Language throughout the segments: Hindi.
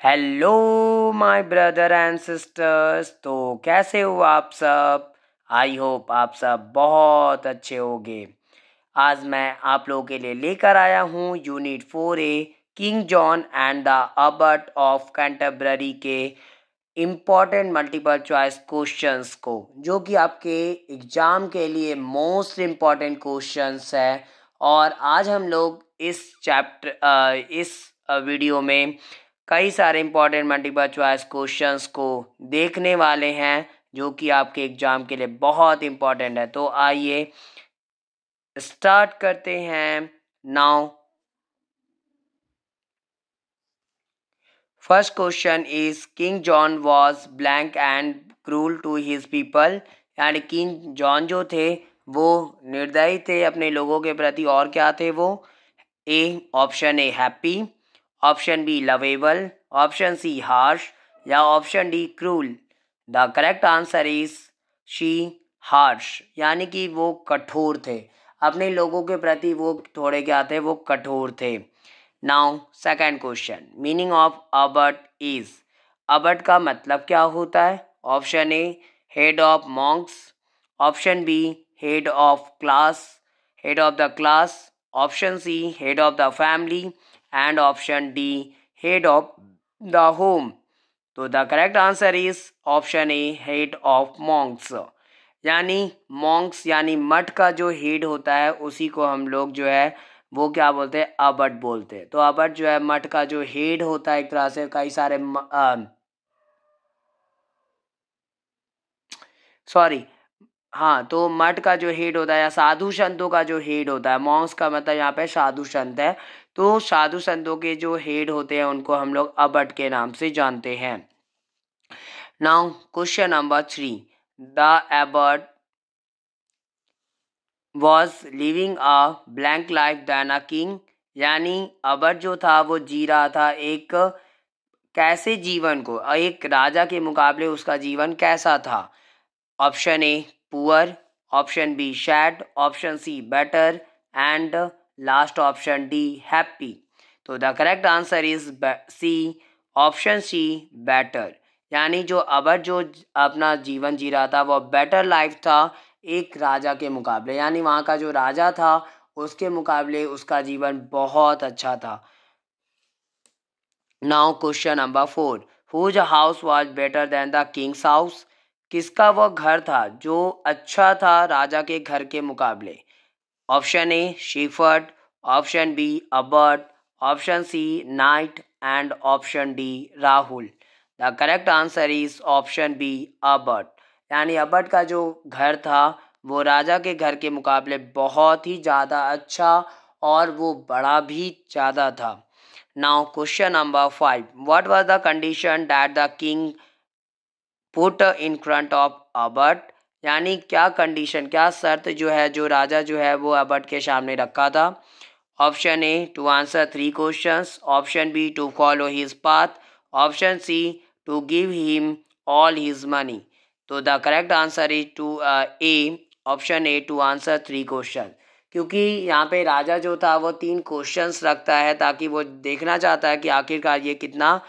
Hello my brother and sisters. तो कैसे हो आप सब? आई होप आप सब बहुत अच्छे होंगे। आज मैं आप लोगों के लिए लेकर आया हूँ unit 4A king John and the Abbott of Canterbury के इम्पॉर्टेंट मल्टीपल चॉइस क्वेश्चंस को, जो कि आपके एग्जाम के लिए मोस्ट इम्पॉर्टेंट क्वेश्चंस है। और आज हम लोग इस वीडियो में कई सारे इम्पॉर्टेंट मल्टीपल चॉइस क्वेश्चंस को देखने वाले हैं, जो कि आपके एग्जाम के लिए बहुत इम्पॉर्टेंट है। तो आइए स्टार्ट करते हैं now. First question is king John was blank and cruel to his people. यानी किंग जॉन जो थे वो निर्दयी थे अपने लोगों के प्रति, और क्या थे वो? Option A happy, option B lovable, option C harsh, या option D cruel. The correct answer is she harsh, यानी कि वो कठोर थे अपने लोगों के प्रति। वो थोड़े क्या थे? वो कठोर थे। Now second question, meaning of abbot is. Abbot का मतलब क्या होता है? Option A head of monks, option B head of class, head of the class, option C head of the family, and option D head of the home. तो the correct answer is option A head of monks. यानी मॉन्क्स यानी मठ का जो हेड होता है उसी को हम लोग जो है वो क्या बोलते हैं? अबट बोलते हैं। तो अबट जो है मठ का जो हेड होता है, एक तरह से कई सारे सॉरी हाँ, तो मठ का जो हेड होता है या साधु संतों का जो हेड होता है, मॉन्क्स का मतलब यहाँ पे साधु संत है, तो साधु संतों के जो हेड होते हैं उनको हम लोग अबट के नाम से जानते हैं। Now question number 3, the Abbott was living a blank life then a king. यानी अबट जो था वो जी रहा था एक कैसे जीवन को, एक राजा के मुकाबले उसका जीवन कैसा था? Option A poor, option B sad, option C better, and last option D happy. तो the correct answer is C, option C better. यानी जो अबट जो अपना जीवन जी रहा था वो बेटर लाइफ था एक राजा के मुकाबले। यानी वहाँ का जो राजा था उसके मुकाबले उसका जीवन बहुत अच्छा था। Now question number 4, whose house was better than the king's house. किसका वह घर था जो अच्छा था राजा के घर के मुकाबले? Option A shepherd, option B abbot, option C knight, and option D Rahul. The correct answer is option B abbot. यानी अबर्ट का जो घर था वो राजा के घर के मुकाबले बहुत ही ज़्यादा अच्छा और वो बड़ा भी ज़्यादा था। Now question number 5, what was the condition that the king put in front of abbot. यानी क्या कंडीशन, क्या शर्त जो है जो राजा जो है वो अबर्ट के सामने रखा था? Option A to answer 3 questions, option B to follow his path, option C to give him all his money. तो the correct answer is to A, option A to answer 3 question. क्योंकि यहाँ पे राजा जो था वो 3 क्वेश्चंस रखता है ताकि वो देखना चाहता है कि आखिरकार ये कितना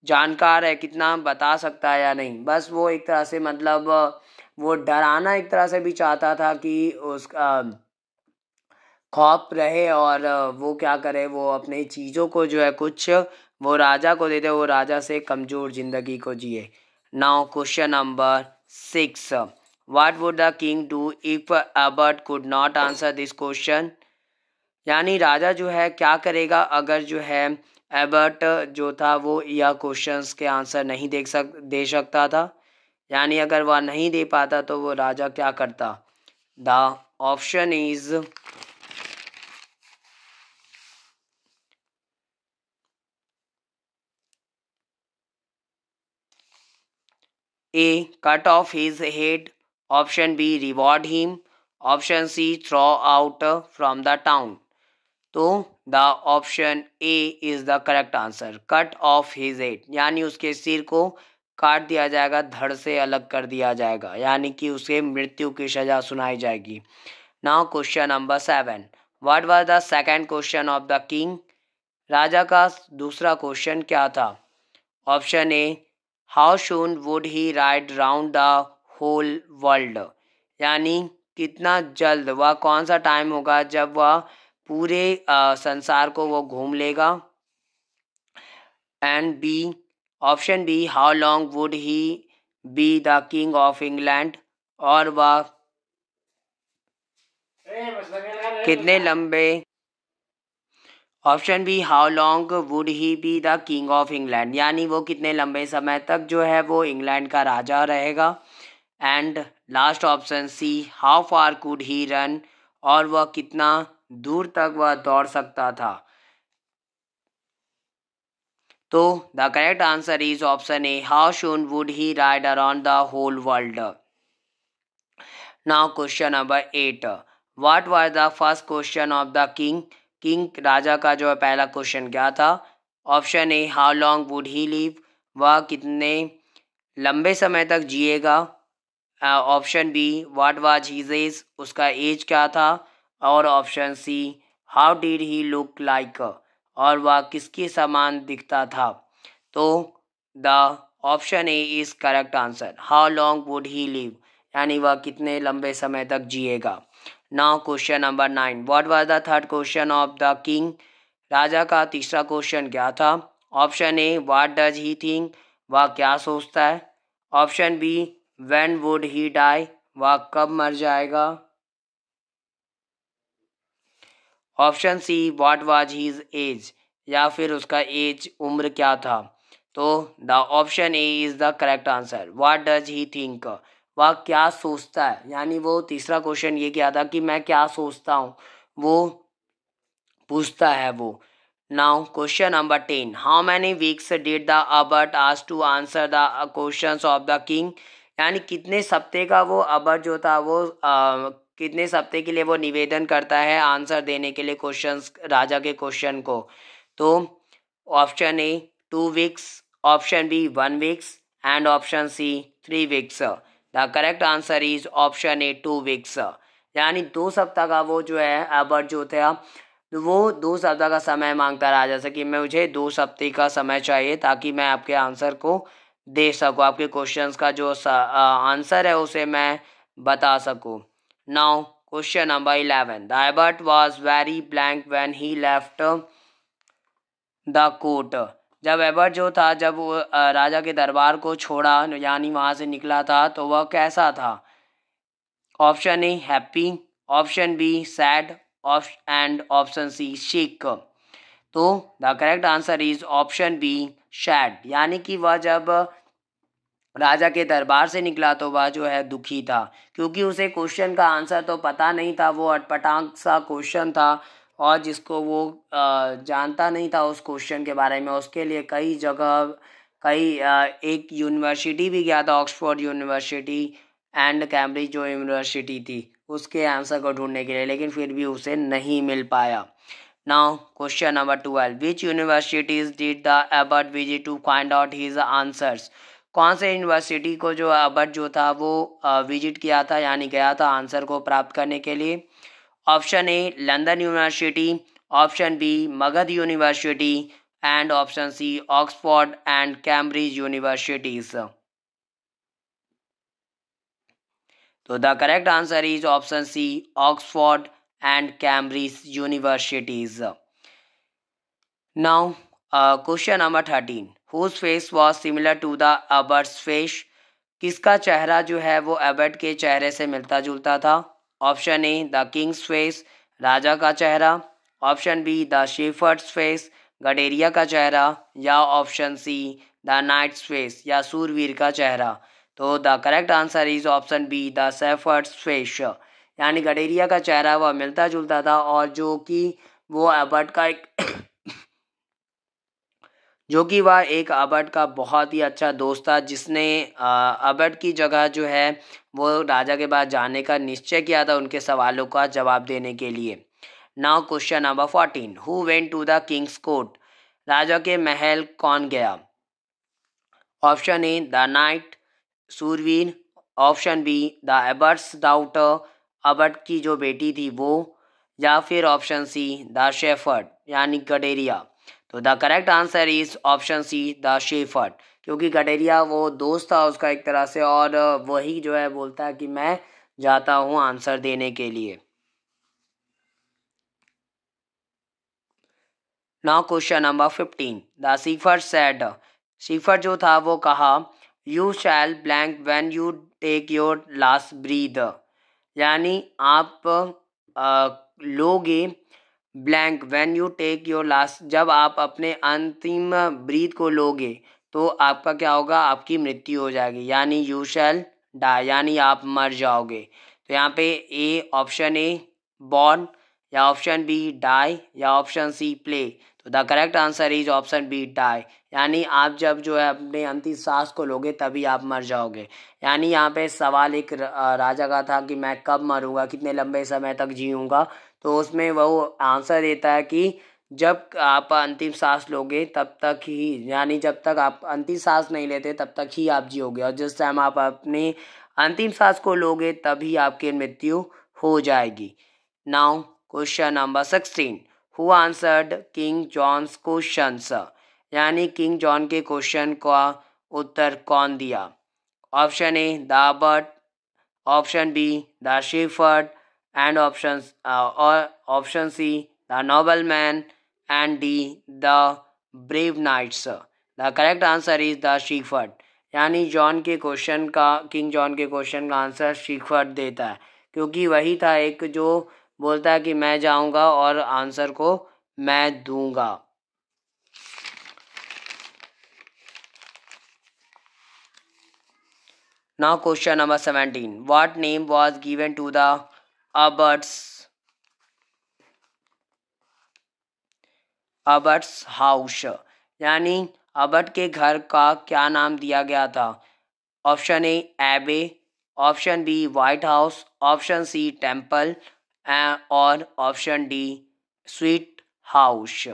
जानकार है, कितना बता सकता है या नहीं। बस वो एक तरह से मतलब वो डराना एक तरह से भी चाहता था कि उसका खौफ रहे और वो क्या करे, वो अपने चीज़ों को जो है कुछ वो राजा को देते, वो राजा से कमज़ोर ज़िंदगी को जिए। Now question number 6, what would the king do if abbot could not answer this question. यानी राजा जो है क्या करेगा अगर जो है एबर्ट जो था वो यह क्वेश्चंस के आंसर नहीं दे सकता था। यानी अगर वह नहीं दे पाता तो वो राजा क्या करता? The option is A cut off his head, option B reward him, option C throw out from the town. तो the option A is the correct answer, cut off his head, यानी उसके सिर को काट दिया जाएगा, धड़ से अलग कर दिया जाएगा, यानी कि उसे मृत्यु की सजा सुनाई जाएगी। Now question number 7, what was the second question of the king. राजा का दूसरा क्वेश्चन क्या था? Option A how soon would he ride round the whole world, यानी कितना जल्द वह कौन सा टाइम होगा जब वह पूरे संसार को वो घूम लेगा। And B, option B how long would he be the king of England, और वह कितने लंबे, option B how long would he be the king of England, यानी वो कितने लंबे समय तक जो है वो इंग्लैंड का राजा रहेगा। And last option C how far could he run, और वह कितना दूर तक वह दौड़ सकता था। तो the correct answer is option A how soon would he ride around the whole world. Now question number 8, what was the first question of the king, king राजा का जो पहला क्वेश्चन क्या था। Option A how long would he live, वह कितने लंबे समय तक जिएगा। Option B what was his age, उसका एज क्या था। और option C how did he look like, और वह किसके समान दिखता था। तो the option A is correct answer, how long would he live, यानी वह कितने लंबे समय तक जिएगा। Now question number 9, what was the third question of the king, राजा का तीसरा क्वेश्चन क्या था। Option A what does he think, वह क्या सोचता है। Option B when would he die, वह कब मर जाएगा। Option C what was his age, या फिर उसका एज उम्र क्या था। तो the option A is the correct answer, what does he think, वह क्या सोचता है, यानी वो तीसरा क्वेश्चन ये किया था कि मैं क्या सोचता हूँ, वो पूछता है वो। Now question number 10, how many weeks did the abbot ask to answer the questions of the king, यानी कितने सप्ते का वो अबर्ट जो था वो कितने सप्ते के लिए वो निवेदन करता है आंसर देने के लिए क्वेश्चंस, राजा के क्वेश्चन को। तो option A 2 weeks, option B 1 weeks, and option C 3 weeks. The correct answer is option A 2 weeks, यानी 2 सप्ताह का वो जो है अबर्ट जो था, तो वो 2 सप्ताह का समय मांगता रहा जैसे कि मैं मुझे 2 सप्ताह का समय चाहिए ताकि मैं आपके आंसर को दे सकूँ, आपके क्वेश्चंस का जो आंसर है उसे मैं बता सकूँ। Now question number 11, the abbot was very blank when he left the court, जब एबर्ट जो था जब वो राजा के दरबार को छोड़ा यानी वहाँ से निकला था तो वह कैसा था। Option A happy, option B sad, and option C sick. तो the correct answer is option B sad, यानी कि वह जब राजा के दरबार से निकला तो वह जो है दुखी था, क्योंकि उसे क्वेश्चन का आंसर तो पता नहीं था, वो अटपटांग सा क्वेश्चन था और जिसको वो जानता नहीं था उस क्वेश्चन के बारे में। उसके लिए कई जगह एक यूनिवर्सिटी भी गया था, ऑक्सफोर्ड यूनिवर्सिटी एंड कैम्ब्रिज जो यूनिवर्सिटी थी उसके आंसर को ढूंढने के लिए, लेकिन फिर भी उसे नहीं मिल पाया। Now question number 12, which universities did the abbot visit to find out his answers, कौन से यूनिवर्सिटी को जो एबर्ट जो था वो विजिट किया था यानी गया था आंसर को प्राप्त करने के लिए। Option A London university, option B Magadh university, and option C Oxford and Cambridge universities. तो the correct answer is option C Oxford and Cambridge universities. Now question number 13, whose face was similar to the abbot's face, किसका चेहरा जो है वो एबर्ट के चेहरे से मिलता जुलता था। Option A the king's face, राजा का चेहरा। Option B the shepherd's face, गडेरिया का चेहरा। या option C the knight's face, या सूरवीर का चेहरा। तो the correct answer is option B the shepherd's face, यानी गडेरिया का चेहरा वह मिलता जुलता था और जो कि वो एबर्ट का एक जो कि वह एक एबर्ट का बहुत ही अच्छा दोस्त था, जिसने एबर्ट की जगह जो है वो राजा के पास जाने का निश्चय किया था उनके सवालों का जवाब देने के लिए। Now question number 14, who went to the king's court, राजा के महल कौन गया। ऑप्शन ए द नाइट, सूरवीर। Option B the abbot's daughter, abbot की जो बेटी थी वो। या फिर ऑप्शन सी द शेफर्ड यानी गडेरिया। तो the correct answer is option C the shepherd, क्योंकि गडेरिया वो दोस्त था उसका एक तरह से, और वही जो है बोलता है कि मैं जाता हूँ आंसर देने के लिए। Now question number 15। The shepherd said, shepherd जो था वो कहा, you shall blank when you take your last breath, यानी आप लोगे blank when you take your last, जब आप अपने अंतिम ब्रीथ को लोगे तो आपका क्या होगा, आपकी मृत्यु हो जाएगी, यानी यू शैल डाई, यानी आप मर जाओगे। तो यहाँ पे ए ऑप्शन ए बॉर्न, या ऑप्शन बी डाई, या ऑप्शन सी प्ले। तो the correct answer is option B die, यानी आप जब जो है अपने अंतिम सांस को लोगे तभी आप मर जाओगे। यानी यहाँ पे सवाल एक राजा का था कि मैं कब मरूंगा, कितने लंबे समय तक जीऊँगा, तो उसमें वो आंसर देता है कि जब आप अंतिम सांस लोगे तब तक ही, यानी जब तक आप अंतिम सांस नहीं लेते तब तक ही आप जियोगे, और जिस टाइम आप अपने अंतिम सांस को लोगे तभी आपकी मृत्यु हो जाएगी। Now question number 16। Who answered king John's questions, यानी किंग जॉन के क्वेश्चन का उत्तर कौन दिया। Option A the abbot, option B the shepherd, and option C the nobleman, and D the brave knights। The correct answer is the shepherd, यानी जॉन के क्वेश्चन का, किंग जॉन के क्वेश्चन का आंसर शेफर्ड देता है, क्योंकि वही था एक जो बोलता है कि मैं जाऊंगा और आंसर को मैं दूंगा। Now question number 17. What name was given to the abbot's house, यानी अबट के घर का क्या नाम दिया गया था। Option A abbey, option B white house, option C temple, और option D sweet house.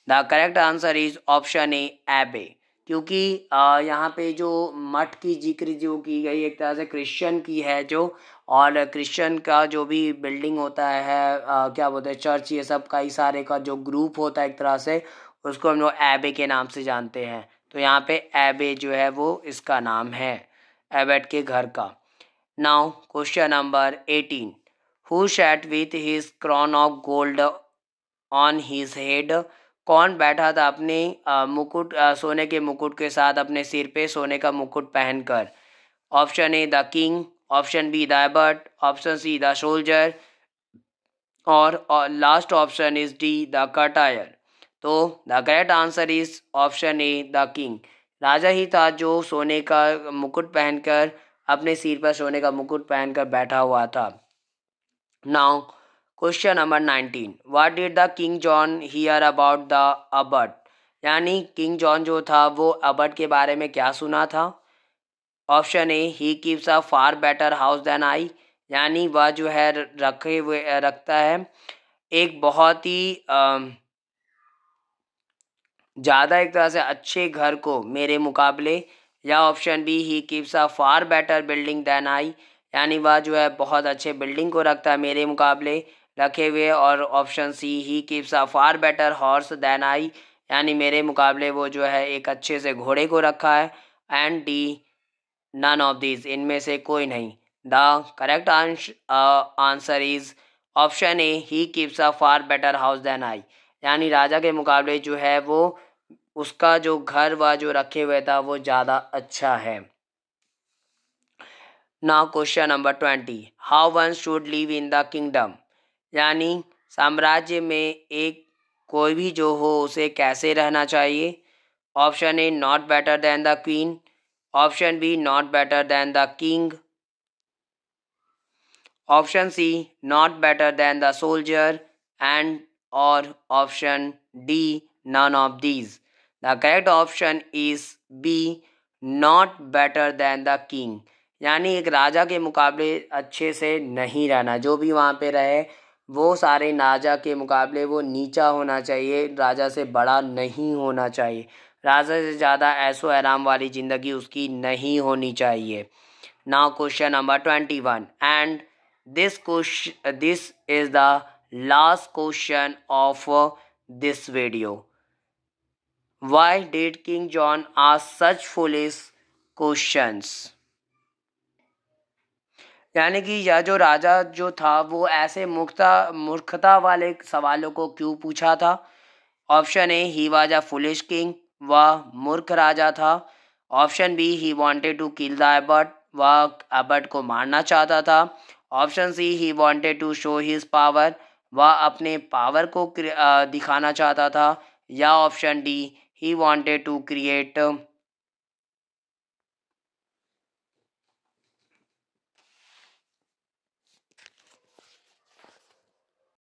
The correct answer is option A abbey, क्योंकि यहाँ पे जो मठ की जिक्र जो की गई एक तरह से क्रिश्चियन की है जो, और क्रिश्चियन का जो भी बिल्डिंग होता है क्या बोलते हैं चर्च, ये सब कई सारे का जो ग्रुप होता है एक तरह से, उसको हम लोग एबे के नाम से जानते हैं। तो यहाँ पे एबे जो है वो इसका नाम है, एबेट के घर का। Now question number 18। Who sat with his crown of gold on his head, कौन बैठा था अपने मुकुट सोने के मुकुट के साथ अपने सिर पे सोने का मुकुट पहनकर। Option A the king, option B the abbot, option C the soldier, और last option is D the courtier. तो the correct answer is option A the king, राजा ही था जो सोने का मुकुट पहनकर, अपने सिर पर सोने का मुकुट पहनकर बैठा हुआ था। Now question number 19। What did the king John here about the Abbott, यानी किंग जॉन जो था वो अबट के बारे में क्या सुना था। Option A he keeps a far better house than I, यानी वह जो है रखता है एक बहुत ही ज़्यादा एक तरह से अच्छे घर को मेरे मुकाबले, या option B he keeps a far better building than I, यानी वह जो है बहुत अच्छे बिल्डिंग को रखता है मेरे मुकाबले रखे हुए, और option C he keeps a far better horse than I, यानी मेरे मुकाबले वो जो है एक अच्छे से घोड़े को रखा है, and D none of this, इनमें से कोई नहीं। The correct answer is option A he keeps a far better house than I, यानी राजा के मुकाबले जो है वो उसका जो घर व जो रखे हुए था वो ज़्यादा अच्छा है। Now question number 20। How one should live in the kingdom, यानी साम्राज्य में एक कोई भी जो हो उसे कैसे रहना चाहिए। Option A not better than the queen, option B not better than the king, option C not better than the soldier, and और option D none of these. The correct option is B not better than the king, यानी एक राजा के मुकाबले अच्छे से नहीं रहना, जो भी वहाँ पे रहे वो सारे राजा के मुकाबले वो नीचा होना चाहिए, राजा से बड़ा नहीं होना चाहिए, राजा से ज़्यादा ऐशो आराम वाली ज़िंदगी उसकी नहीं होनी चाहिए। Now question number 21 and this is the last question of this video. Why did King John ask such foolish questions? यानी कि यह जो राजा जो था वो ऐसे मूर्खता वाले सवालों को क्यों पूछा था? Option A, he was a foolish king, वह मूर्ख राजा था। Option B, he wanted to kill the abbot, वह एबट को मारना चाहता था। Option C, he wanted to show his power, वह अपने पावर को दिखाना चाहता था। या option D, he wanted to create